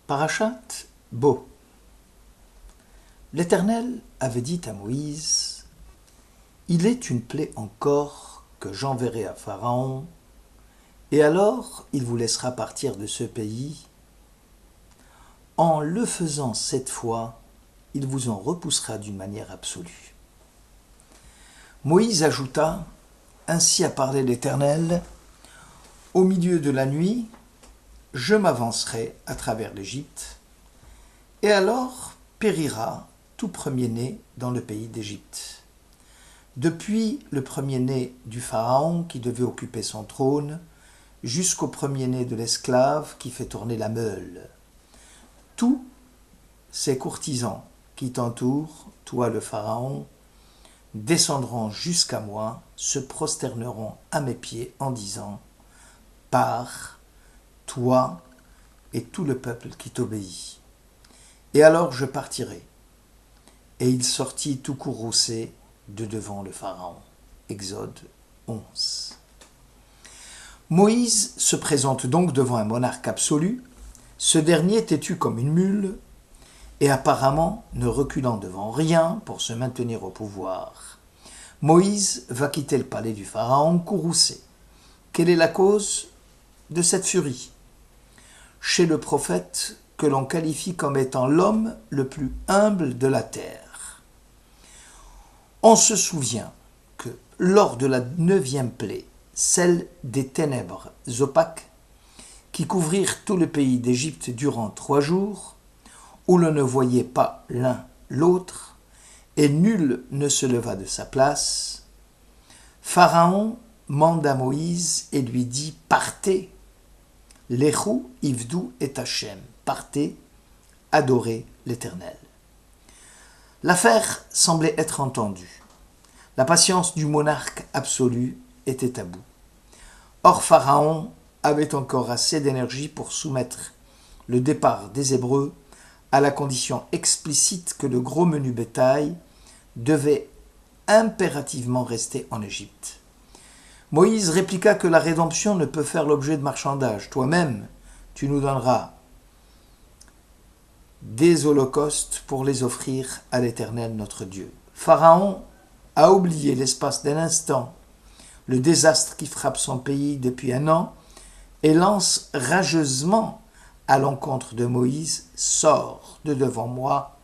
Parashat Bo. L'Éternel avait dit à Moïse : Il est une plaie encore que j'enverrai à Pharaon, et alors il vous laissera partir de ce pays. En le faisant cette fois, il vous en repoussera d'une manière absolue. Moïse ajouta : Ainsi a parlé l'Éternel, au milieu de la nuit, je m'avancerai à travers l'Égypte, et alors périra tout premier-né dans le pays d'Égypte. Depuis le premier-né du Pharaon qui devait occuper son trône, jusqu'au premier-né de l'esclave qui fait tourner la meule. Tous ces courtisans qui t'entourent, toi le Pharaon, descendront jusqu'à moi, se prosterneront à mes pieds en disant : Pars, toi et tout le peuple qui t'obéit. Et alors je partirai. Et il sortit tout courroucé de devant le Pharaon. Exode 11. Moïse se présente donc devant un monarque absolu, ce dernier têtu comme une mule, et apparemment ne reculant devant rien pour se maintenir au pouvoir. Moïse va quitter le palais du Pharaon courroucé. Quelle est la cause de cette furie ? Chez le prophète que l'on qualifie comme étant l'homme le plus humble de la terre. On se souvient que lors de la 9e plaie, celle des ténèbres opaques, qui couvrirent tout le pays d'Égypte durant 3 jours, où l'on ne voyait pas l'un l'autre, et nul ne se leva de sa place, Pharaon manda Moïse et lui dit : Partez, Lechu ivdu et Hachem, partez, adorez l'Éternel. L'affaire semblait être entendue. La patience du monarque absolu était à bout. Or Pharaon avait encore assez d'énergie pour soumettre le départ des Hébreux à la condition explicite que le gros menu bétail devait impérativement rester en Égypte. Moïse répliqua que la rédemption ne peut faire l'objet de marchandage. Toi-même, tu nous donneras des holocaustes pour les offrir à l'Éternel notre Dieu. Pharaon a oublié l'espace d'un instant le désastre qui frappe son pays depuis 1 an et lance rageusement à l'encontre de Moïse : Sors de devant moi,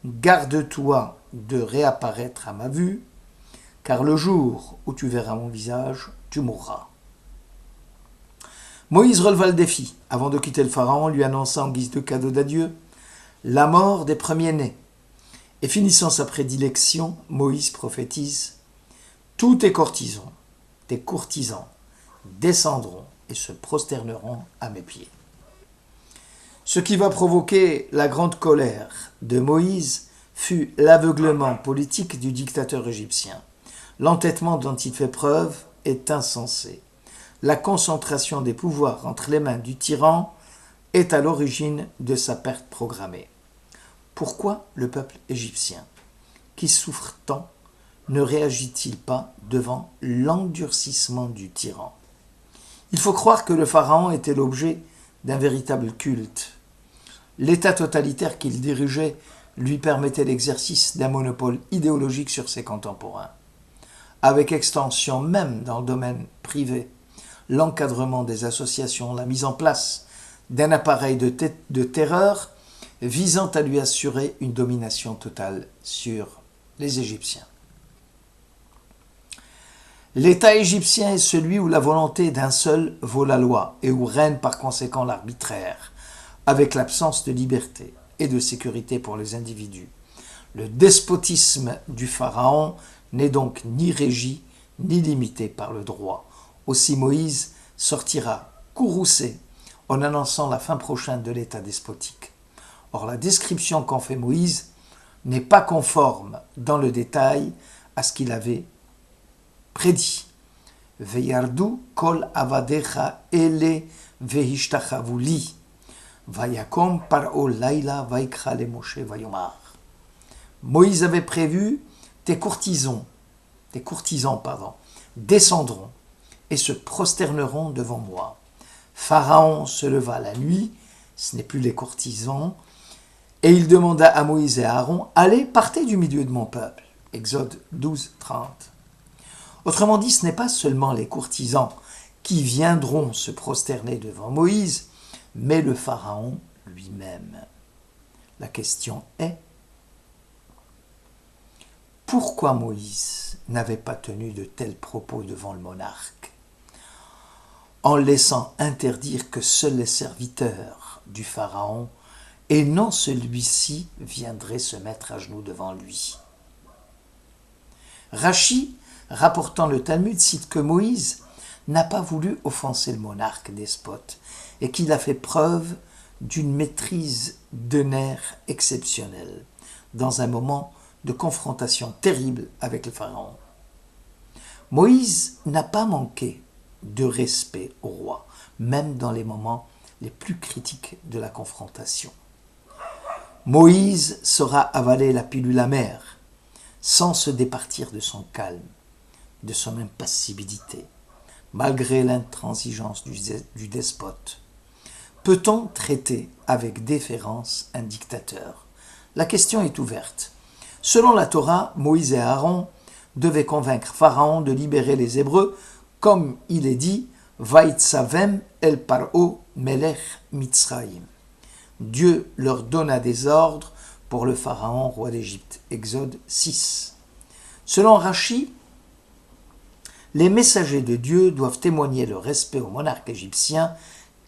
garde-toi de réapparaître à ma vue, car le jour où tu verras mon visage, tu mourras. Moïse releva le défi avant de quitter le Pharaon, lui annonçant en guise de cadeau d'adieu la mort des premiers-nés. Et finissant sa prédilection, Moïse prophétise : Tous tes courtisans descendront et se prosterneront à mes pieds. Ce qui va provoquer la grande colère de Moïse fut l'aveuglement politique du dictateur égyptien. L'entêtement dont il fait preuve est insensé. La concentration des pouvoirs entre les mains du tyran est à l'origine de sa perte programmée. Pourquoi le peuple égyptien, qui souffre tant, ne réagit-il pas devant l'endurcissement du tyran ? Il faut croire que le Pharaon était l'objet d'un véritable culte. L'État totalitaire qu'il dirigeait lui permettait l'exercice d'un monopole idéologique sur ses contemporains. Avec extension même dans le domaine privé, l'encadrement des associations, la mise en place d'un appareil de terreur visant à lui assurer une domination totale sur les Égyptiens. L'État égyptien est celui où la volonté d'un seul vaut la loi et où règne par conséquent l'arbitraire, avec l'absence de liberté et de sécurité pour les individus. Le despotisme du Pharaon n'est donc ni régi ni limité par le droit. Aussi Moïse sortira courroucé en annonçant la fin prochaine de l'État despotique. Or la description qu'en fait Moïse n'est pas conforme dans le détail à ce qu'il avait prédit. Veyardu kol avadecha ele vehishtachavu li vayakom paro laila vaikra le Moshe vayomar. Moïse avait prévu tes courtisans, descendront et se prosterneront devant moi. Pharaon se leva la nuit Ce n'est plus les courtisans. Et il demanda à Moïse et à Aaron, « Allez, partez du milieu de mon peuple. » Exode 12, 30. Autrement dit, ce n'est pas seulement les courtisans qui viendront se prosterner devant Moïse, mais le Pharaon lui-même. La question est, pourquoi Moïse n'avait pas tenu de tels propos devant le monarque, en laissant interdire que seuls les serviteurs du Pharaon et non celui-ci viendraient se mettre à genoux devant lui. Rachi, rapportant le Talmud, cite que Moïse n'a pas voulu offenser le monarque despote et qu'il a fait preuve d'une maîtrise de nerfs exceptionnelle dans un moment de confrontation terrible avec le Pharaon. Moïse n'a pas manqué de respect au roi, même dans les moments les plus critiques de la confrontation. Moïse saura avaler la pilule amère sans se départir de son calme, de son impassibilité, malgré l'intransigeance du despote. Peut-on traiter avec déférence un dictateur? La question est ouverte. Selon la Torah, Moïse et Aaron devaient convaincre Pharaon de libérer les Hébreux, comme il est dit « Vaïtsavem el paro melech Mitzrayim ». Dieu leur donna des ordres pour le Pharaon, roi d'Égypte. Exode 6. Selon Rachi, les messagers de Dieu doivent témoigner le respect au monarque égyptien,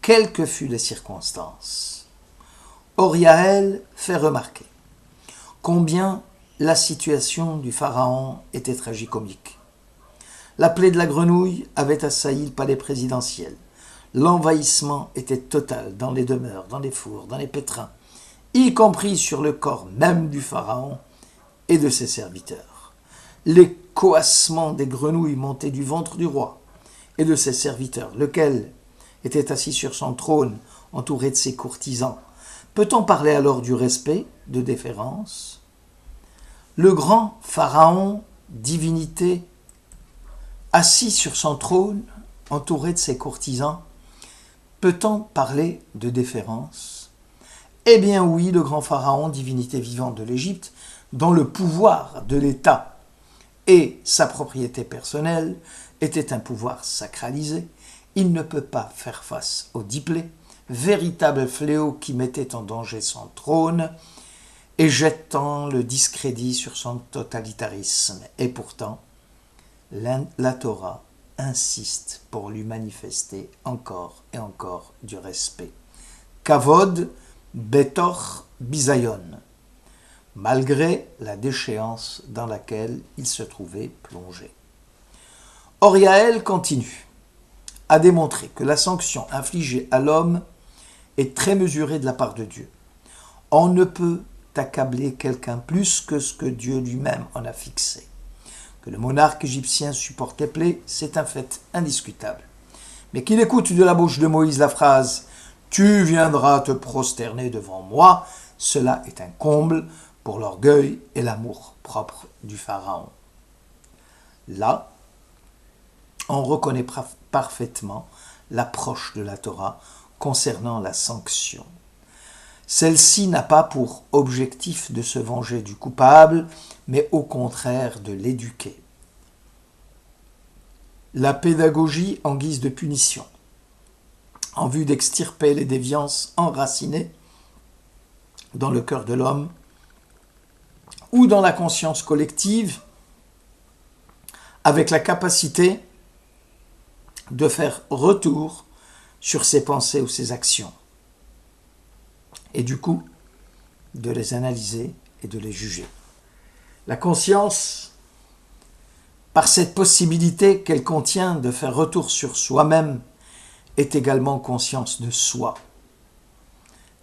quelles que fussent les circonstances. Oriaël fait remarquer combien la situation du Pharaon était tragicomique. La plaie de la grenouille avait assailli le palais présidentiel. L'envahissement était total dans les demeures, dans les fours, dans les pétrins, y compris sur le corps même du Pharaon et de ses serviteurs. Les coassements des grenouilles montaient du ventre du roi et de ses serviteurs, lequel était assis sur son trône, entouré de ses courtisans. Peut-on parler alors du respect, de déférence? Le grand Pharaon, divinité, assis sur son trône, entouré de ses courtisans, peut-on parler de déférence? Eh bien oui, le grand Pharaon, divinité vivante de l'Égypte, dont le pouvoir de l'État et sa propriété personnelle était un pouvoir sacralisé, il ne peut pas faire face au diplé, véritable fléau qui mettait en danger son trône et jetant le discrédit sur son totalitarisme. Et pourtant, la Torah insiste pour lui manifester encore et encore du respect. Kavod betor bisayon, malgré la déchéance dans laquelle il se trouvait plongé. Oriaël continue à démontrer que la sanction infligée à l'homme est très mesurée de la part de Dieu. On ne peut accabler quelqu'un plus que ce que Dieu lui-même en a fixé. Que le monarque égyptien supporte les plaies, c'est un fait indiscutable. Mais qu'il écoute de la bouche de Moïse la phrase « Tu viendras te prosterner devant moi », cela est un comble pour l'orgueil et l'amour propre du Pharaon. Là, on reconnaît parfaitement l'approche de la Torah concernant la sanction. Celle-ci n'a pas pour objectif de se venger du coupable, mais au contraire de l'éduquer. La pédagogie en guise de punition, en vue d'extirper les déviances enracinées dans le cœur de l'homme ou dans la conscience collective, avec la capacité de faire retour sur ses pensées ou ses actions, et du coup, de les analyser et de les juger. La conscience, par cette possibilité qu'elle contient de faire retour sur soi-même, est également conscience de soi.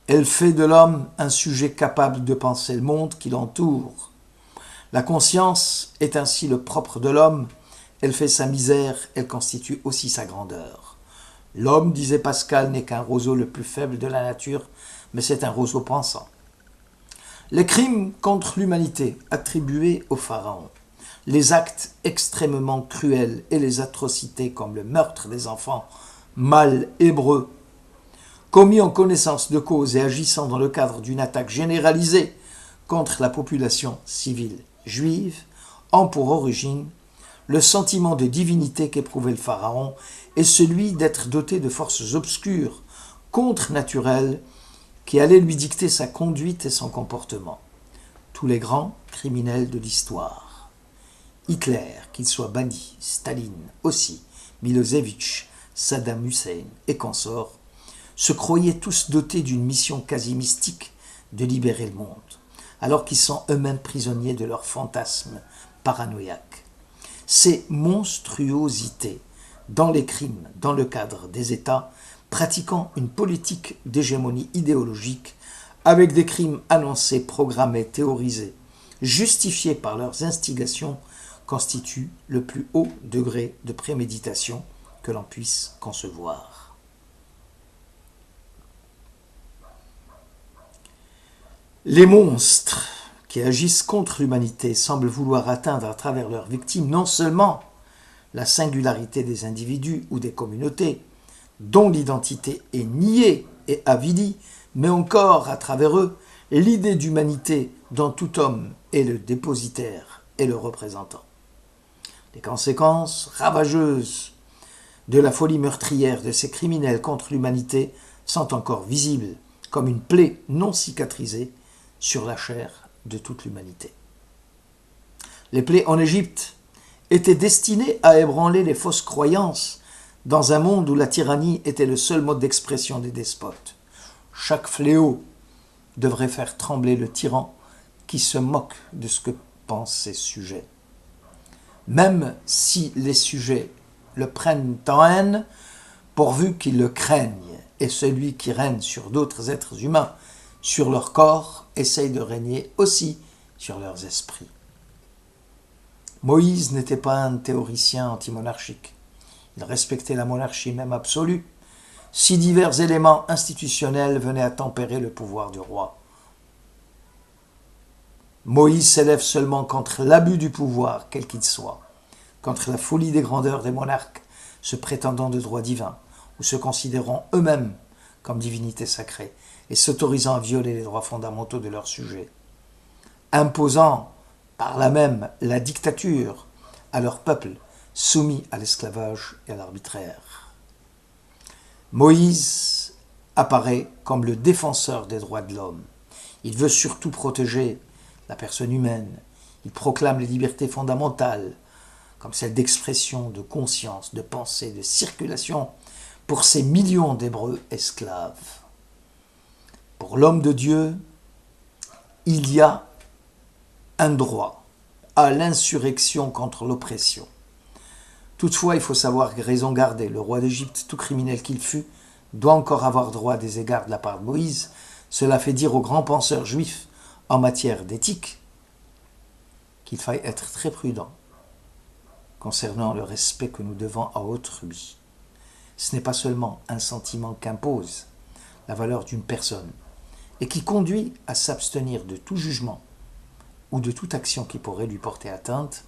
Elle fait de l'homme un sujet capable de penser le monde qui l'entoure. La conscience est ainsi le propre de l'homme, elle fait sa misère, elle constitue aussi sa grandeur. L'homme, disait Pascal, n'est qu'un roseau le plus faible de la nature, mais c'est un roseau pensant. Les crimes contre l'humanité attribués au Pharaon, les actes extrêmement cruels et les atrocités comme le meurtre des enfants mâles hébreux, commis en connaissance de cause et agissant dans le cadre d'une attaque généralisée contre la population civile juive, ont pour origine le sentiment de divinité qu'éprouvait le pharaon et celui d'être doté de forces obscures, contre-naturelles, qui allaient lui dicter sa conduite et son comportement. Tous les grands criminels de l'histoire, Hitler, qu'il soit banni, Staline aussi, Milosevic, Saddam Hussein et consorts, se croyaient tous dotés d'une mission quasi mystique de libérer le monde, alors qu'ils sont eux-mêmes prisonniers de leurs fantasmes paranoïaques. Ces monstruosités dans les crimes, dans le cadre des États, pratiquant une politique d'hégémonie idéologique, avec des crimes annoncés, programmés, théorisés, justifiés par leurs instigations, constituent le plus haut degré de préméditation que l'on puisse concevoir. Les monstres qui agissent contre l'humanité semblent vouloir atteindre à travers leurs victimes non seulement la singularité des individus ou des communautés, dont l'identité est niée et avilie, mais encore à travers eux l'idée d'humanité dont tout homme est le dépositaire et le représentant. Les conséquences ravageuses de la folie meurtrière de ces criminels contre l'humanité sont encore visibles comme une plaie non cicatrisée sur la chair de toute l'humanité. Les plaies en Égypte étaient destinées à ébranler les fausses croyances dans un monde où la tyrannie était le seul mode d'expression des despotes. Chaque fléau devrait faire trembler le tyran qui se moque de ce que pensent ses sujets. Même si les sujets le prennent en haine, pourvu qu'ils le craignent, et celui qui règne sur d'autres êtres humains, sur leur corps, essaye de régner aussi sur leurs esprits. Moïse n'était pas un théoricien antimonarchique. Il respectait la monarchie même absolue, si divers éléments institutionnels venaient à tempérer le pouvoir du roi. Moïse s'élève seulement contre l'abus du pouvoir, quel qu'il soit, contre la folie des grandeurs des monarques, se prétendant de droit divin, ou se considérant eux-mêmes comme divinité sacrée, et s'autorisant à violer les droits fondamentaux de leurs sujets, imposant par là même la dictature à leur peuple, soumis à l'esclavage et à l'arbitraire. Moïse apparaît comme le défenseur des droits de l'homme. Il veut surtout protéger la personne humaine. Il proclame les libertés fondamentales, comme celle d'expression, de conscience, de pensée, de circulation, pour ces millions d'Hébreux esclaves. Pour l'homme de Dieu, il y a un droit à l'insurrection contre l'oppression. Toutefois, il faut savoir raison garder. Le roi d'Égypte, tout criminel qu'il fût, doit encore avoir droit à des égards de la part de Moïse. Cela fait dire aux grands penseurs juifs en matière d'éthique qu'il faille être très prudent concernant le respect que nous devons à autrui. Ce n'est pas seulement un sentiment qu'impose la valeur d'une personne et qui conduit à s'abstenir de tout jugement ou de toute action qui pourrait lui porter atteinte,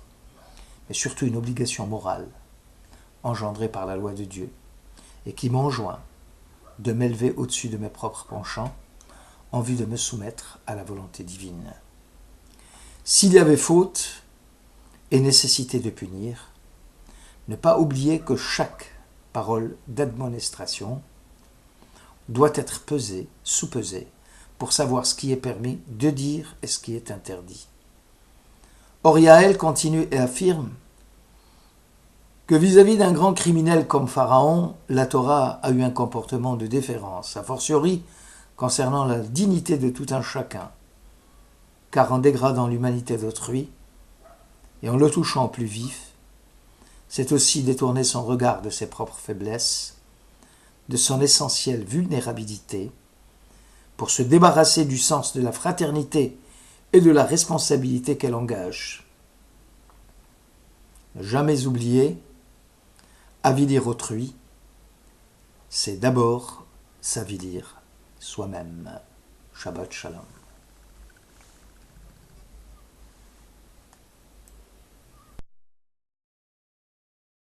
mais surtout une obligation morale engendrée par la loi de Dieu et qui m'enjoint de m'élever au-dessus de mes propres penchants en vue de me soumettre à la volonté divine. S'il y avait faute et nécessité de punir, ne pas oublier que chaque parole d'admonestration doit être pesée, sous-pesée, pour savoir ce qui est permis de dire et ce qui est interdit. Or, Yaël continue et affirme que vis-à-vis d'un grand criminel comme Pharaon, la Torah a eu un comportement de déférence, a fortiori concernant la dignité de tout un chacun, car en dégradant l'humanité d'autrui et en le touchant au plus vif, c'est aussi détourner son regard de ses propres faiblesses, de son essentielle vulnérabilité, pour se débarrasser du sens de la fraternité et de la responsabilité qu'elle engage. Ne jamais oublier, avilir autrui, c'est d'abord s'avilir soi-même. Shabbat Shalom.